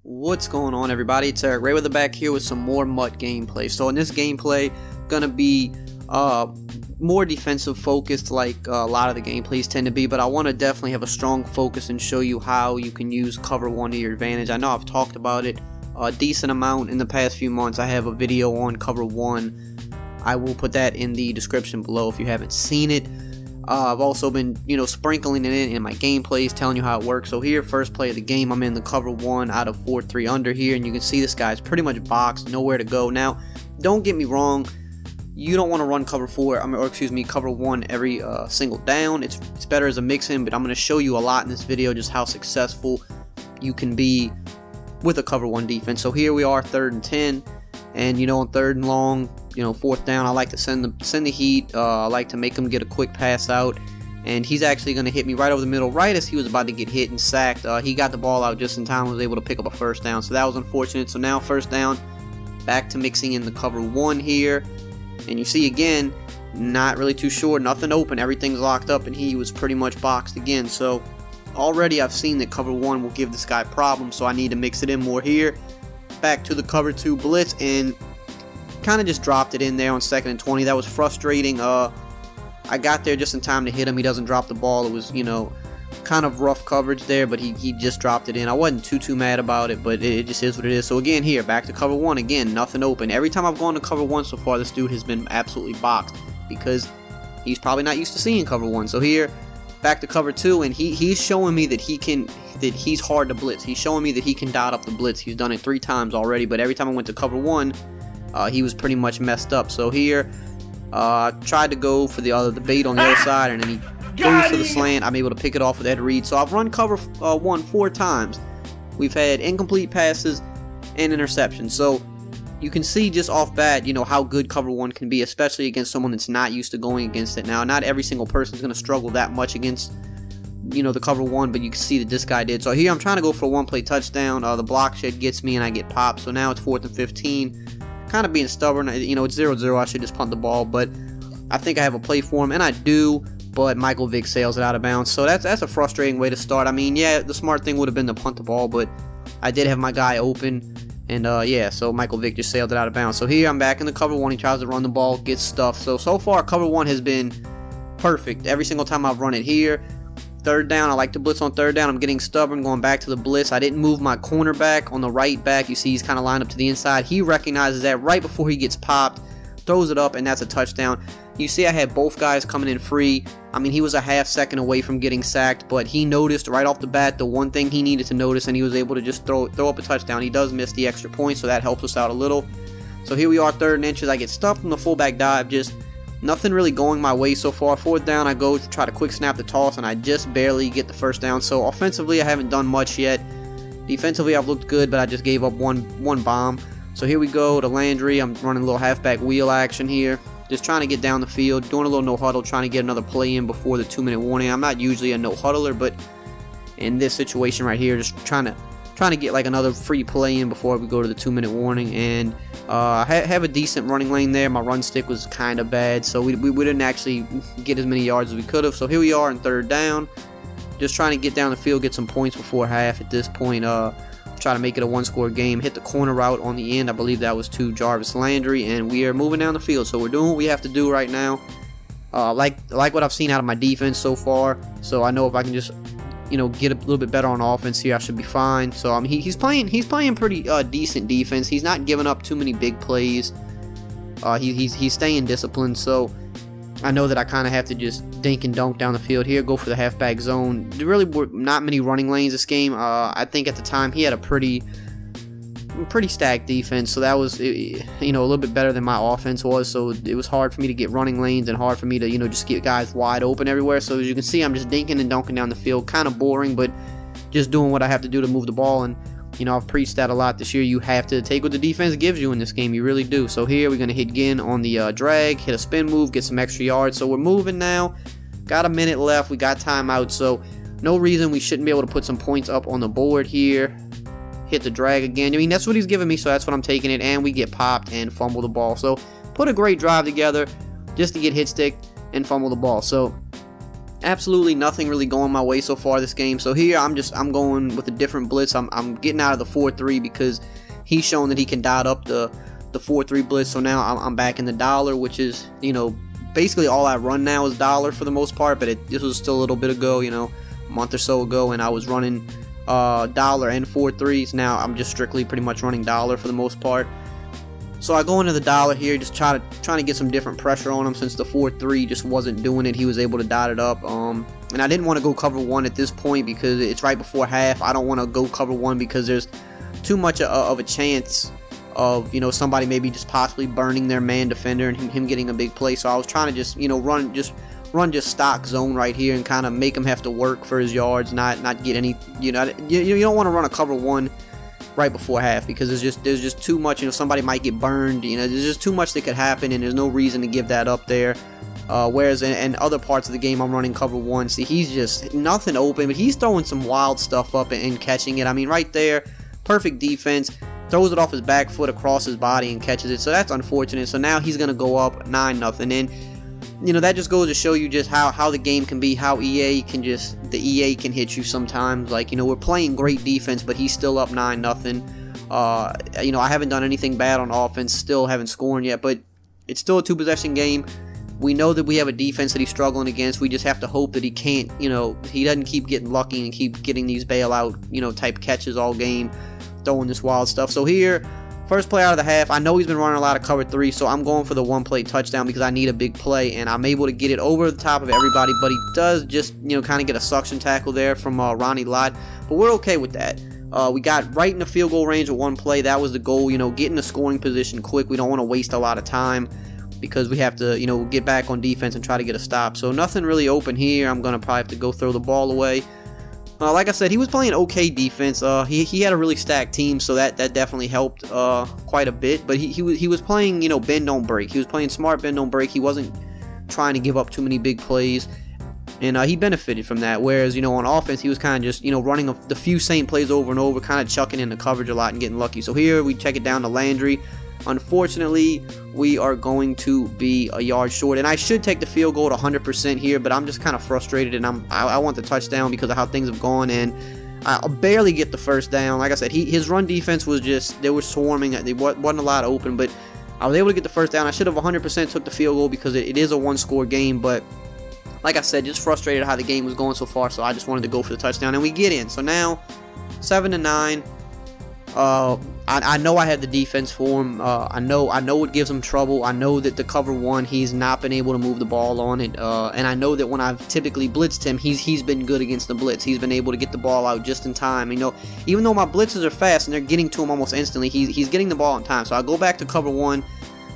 What's going on, everybody? It's EricRayweather back here with some more MUT gameplay. So in this gameplay, gonna be more defensive focused like a lot of the gameplays tend to be, but I want to definitely have a strong focus and show you how you can use cover one to your advantage. I know I've talked about it a decent amount in the past few months. I have a video on cover one. I will put that in the description below if you haven't seen it. I've also been, sprinkling it in my gameplays, telling you how it works. So here, first play of the game, I'm in the cover one out of 4-3 under here, and you can see this guy's pretty much boxed, nowhere to go. Now, don't get me wrong, you don't want to run cover cover one every single down. It's better as a mix-in, but I'm going to show you a lot in this video just how successful you can be with a cover one defense. So here we are, 3rd and 10, and on 3rd and long, 4th down, I like to send the heat. I like to make him get a quick pass out, and he's actually going to hit me right over the middle, right as he was about to get hit and sacked. He got the ball out just in time, was able to pick up a 1st down, so that was unfortunate. So now 1st down, back to mixing in the cover one here, and you see again, not really too sure, nothing open, everything's locked up, and he was pretty much boxed again. So already I've seen that cover one will give this guy problems, so I need to mix it in more here. Back to the cover two blitz, and kind of just dropped it in there on 2nd and 20. That was frustrating. I got there just in time to hit him. He doesn't drop the ball. It was, kind of rough coverage there, but he just dropped it in. I wasn't too mad about it, but it just is what it is. So again here, back to cover one. Again, nothing open. Every time I've gone to cover one so far, this dude has been absolutely boxed because he's probably not used to seeing cover one. So here, back to cover two, and he's showing me that he's hard to blitz. He's showing me that he can dot up the blitz. He's done it 3 times already, but every time I went to cover one, he was pretty much messed up. So here, tried to go for the bait on the other side, and then he goes to the slant. I'm able to pick it off with Ed Reed. So I've run cover one 4 times. We've had incomplete passes and interceptions. So you can see just off bat, how good cover one can be, especially against someone that's not used to going against it. Now, not every single person is going to struggle that much against, the cover one, but you can see that this guy did. So here I'm trying to go for a 1-play touchdown. The block shed gets me, and I get popped. So now it's 4th and 15. Kind of being stubborn. It's 0-0. I should just punt the ball, but I think I have a play for him, and I do. But Michael Vick sails it out of bounds. So that's a frustrating way to start. I mean, yeah, the smart thing would have been to punt the ball, but I did have my guy open. And yeah, so Michael Vick just sailed it out of bounds. So here I'm back in the cover one. He tries to run the ball, gets stuffed. So far, cover one has been perfect every single time I've run it here. 3rd down, I like to blitz on 3rd down. I'm getting stubborn, going back to the blitz. I didn't move my cornerback on the right back. You see he's kind of lined up to the inside. He recognizes that right before he gets popped, throws it up, and that's a touchdown. You see I had both guys coming in free. I mean, he was a ½ second away from getting sacked, but he noticed right off the bat the one thing he needed to notice, and he was able to just throw up a touchdown. He does miss the extra point, so that helps us out a little. So here we are, 3rd and inches. I get stuffed from the fullback dive, just nothing really going my way so far. 4th down, I go to try to quick snap the toss, and I just barely get the 1st down. So offensively, I haven't done much yet. Defensively, I've looked good, but I just gave up one bomb. So here we go to Landry. I'm running a little halfback wheel action here. Just trying to get down the field, doing a little no-huddle, trying to get another play in before the 2-minute warning. I'm not usually a no-huddler, but in this situation right here, just trying to get like another free play in before we go to the 2-minute warning. And I have a decent running lane there. My run stick was kind of bad, so we didn't actually get as many yards as we could have. So here we are in 3rd down, just trying to get down the field, get some points before half at this point. Try to make it a 1-score game. Hit the corner route on the end. I believe that was to Jarvis Landry, and we are moving down the field. So we're doing what we have to do right now. Like what I've seen out of my defense so far. So I know if I can just get a little bit better on offense here, I should be fine. So I mean, he's playing pretty decent defense. He's not giving up too many big plays. He's staying disciplined. So I know that I kind of have to just dink and dunk down the field here, go for the halfback zone. There really were not many running lanes this game. I think at the time he had a pretty stacked defense, so that was a little bit better than my offense was. So it was hard for me to get running lanes and hard for me to just get guys wide open everywhere. So as you can see, I'm just dinking and dunking down the field, kind of boring, but just doing what I have to do to move the ball. And I've preached that a lot this year. You have to take what the defense gives you in this game. You really do. So here we're going to hit again on the drag, hit a spin move, get some extra yards. So we're moving now. Got a minute left. We got timeout. So no reason we shouldn't be able to put some points up on the board here. Hit the drag again. I mean, that's what he's giving me, so that's what I'm taking it. And we get popped and fumble the ball. So put a great drive together just to get hit stick and fumble the ball. So Absolutely nothing really going my way so far this game. So here I'm going with a different blitz. I'm getting out of the 4-3 because he's shown that he can dot up the 4-3 blitz. So now I'm back in the dollar, which is, you know, basically all I run now is dollar for the most part. But this was still a little bit ago, you know, a month or so ago, and I was running dollar and 4-3s. Now I'm just strictly pretty much running dollar for the most part. So I go into the dollar here, just trying to get some different pressure on him since the 4-3 just wasn't doing it. He was able to dot it up. And I didn't want to go cover 1 at this point because it's right before half. I don't want to go cover 1 because there's too much of a chance of, you know, somebody maybe just possibly burning their man defender and him getting a big play. So I was trying to just, you know, run stock zone right here and kind of make him have to work for his yards, not get any, you know, you don't want to run a cover 1 right before half because there's just too much, you know, somebody might get burned, you know, there's just too much that could happen and there's no reason to give that up there. Whereas in other parts of the game I'm running cover 1. See, he's just nothing open, but he's throwing some wild stuff up and catching it. I mean, right there, perfect defense, throws it off his back foot across his body and catches it. So that's unfortunate. So now he's gonna go up 9-0, and you know, that just goes to show you just how the game can be, how EA can hit you sometimes. Like, you know, we're playing great defense, but he's still up 9-0. You know, I haven't done anything bad on offense, still haven't scored yet, but it's still a 2-possession game. We know that we have a defense that he's struggling against. We just have to hope that he can't, you know, he doesn't keep getting lucky and keep getting these bailout, you know, type catches all game, throwing this wild stuff. So here, first play out of the half, I know he's been running a lot of cover 3, so I'm going for the 1-play touchdown because I need a big play, and I'm able to get it over the top of everybody, but he does just, you know, kind of get a suction tackle there from Ronnie Lott, but we're okay with that. We got right in the field goal range of 1 play. That was the goal, you know, get in the scoring position quick. We don't want to waste a lot of time because we have to, you know, get back on defense and try to get a stop. So nothing really open here. I'm going to probably have to go throw the ball away. Like I said, he was playing okay defense. He had a really stacked team, so that definitely helped quite a bit. But he was playing, you know, bend don't break. He was playing smart bend don't break. He wasn't trying to give up too many big plays, and he benefited from that. Whereas, you know, on offense, he was kind of just, you know, running the few same plays over and over, kind of chucking in the coverage a lot and getting lucky. So here we check it down to Landry. Unfortunately, we are going to be a yard short, and I should take the field goal to 100% here, but I'm just kind of frustrated, and I want the touchdown because of how things have gone, and I barely get the first down. Like I said, his run defense was just, they were swarming. There wasn't a lot open, but I was able to get the first down. I should have 100% took the field goal because it is a 1-score game, but like I said, just frustrated how the game was going so far, so I just wanted to go for the touchdown, and we get in. So now 7-9. I know I had the defense for him. I know it gives him trouble. I know that the cover 1, he's not been able to move the ball on it. And I know that when I've typically blitzed him, he's been good against the blitz. He's been able to get the ball out just in time. You know, even though my blitzes are fast and they're getting to him almost instantly, he's getting the ball in time. So I go back to cover 1.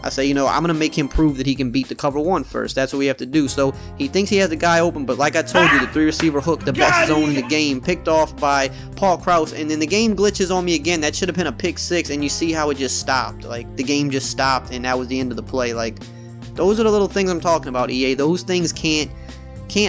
I say, you know, I'm going to make him prove that he can beat the cover 1 first. That's what we have to do. So he thinks he has the guy open, but like I told you, the 3-receiver hook, the best zone in the game, picked off by Paul Krause, and then the game glitches on me again. That should have been a pick 6, and you see how it just stopped. Like, the game just stopped, and that was the end of the play. Like, those are the little things I'm talking about, EA. Those things can't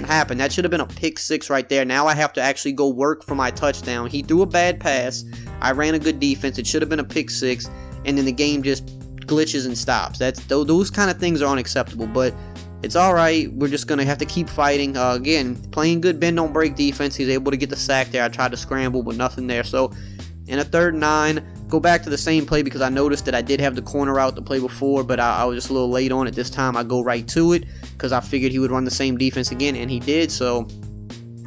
happen. That should have been a pick 6 right there. Now I have to actually go work for my touchdown. He threw a bad pass. I ran a good defense. It should have been a pick 6, and then the game just glitches and stops. Those kind of things are unacceptable, but it's alright. We're just gonna have to keep fighting. Again, playing good bend don't break defense. He's able to get the sack there. I tried to scramble, but nothing there. So in a 3rd and 9, go back to the same play because I noticed that I did have the corner out the play before, but I was just a little late on it this time. I go right to it because I figured he would run the same defense again, and he did. So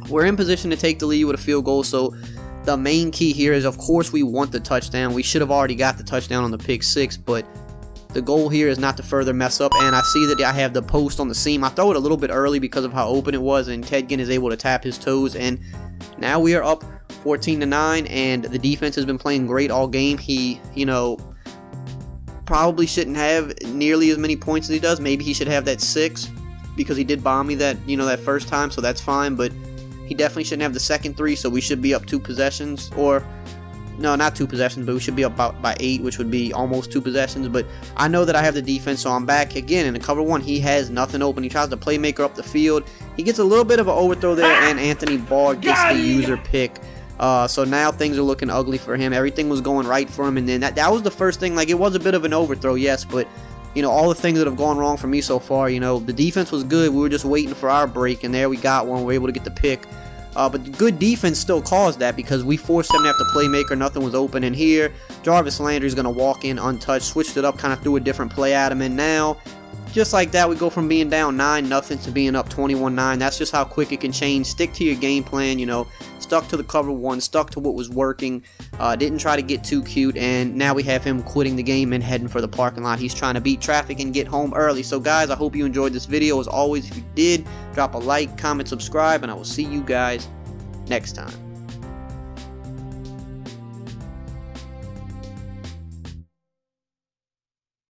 we're in position to take the lead with a field goal. So the main key here is, of course, we want the touchdown. We should have already got the touchdown on the pick 6, but the goal here is not to further mess up, and I see that I have the post on the seam. I throw it a little bit early because of how open it was, and Ted Ginn is able to tap his toes, and now we are up 14-9, and the defense has been playing great all game. He, you know, probably shouldn't have nearly as many points as he does. Maybe he should have that 6 because he did bomb me that, you know, that first time, so that's fine, but he definitely shouldn't have the second 3, so we should be up 2 possessions, or no, not 2 possessions, but we should be up by 8, which would be almost 2 possessions. But I know that I have the defense, so I'm back again in the cover 1. He has nothing open. He tries to playmaker up the field. He gets a little bit of an overthrow there, and Anthony Barr gets the user pick. So now things are looking ugly for him. Everything was going right for him, and then that was the first thing. Like, it was a bit of an overthrow, yes, but you know, all the things that have gone wrong for me so far. You know, the defense was good. We were just waiting for our break, and there we got one. We were able to get the pick. But the good defense still caused that because we forced them to have to playmaker. Nothing was open in here. Jarvis Landry's going to walk in untouched. Switched it up, kind of threw a different play at him. And now, just like that, we go from being down 9-0 to being up 21-9. That's just how quick it can change. Stick to your game plan, you know. Stuck to the cover one. Stuck to what was working. Didn't try to get too cute. And now we have him quitting the game and heading for the parking lot. He's trying to beat traffic and get home early. So, guys, I hope you enjoyed this video. As always, if you did, drop a like, comment, subscribe, and I will see you guys next time.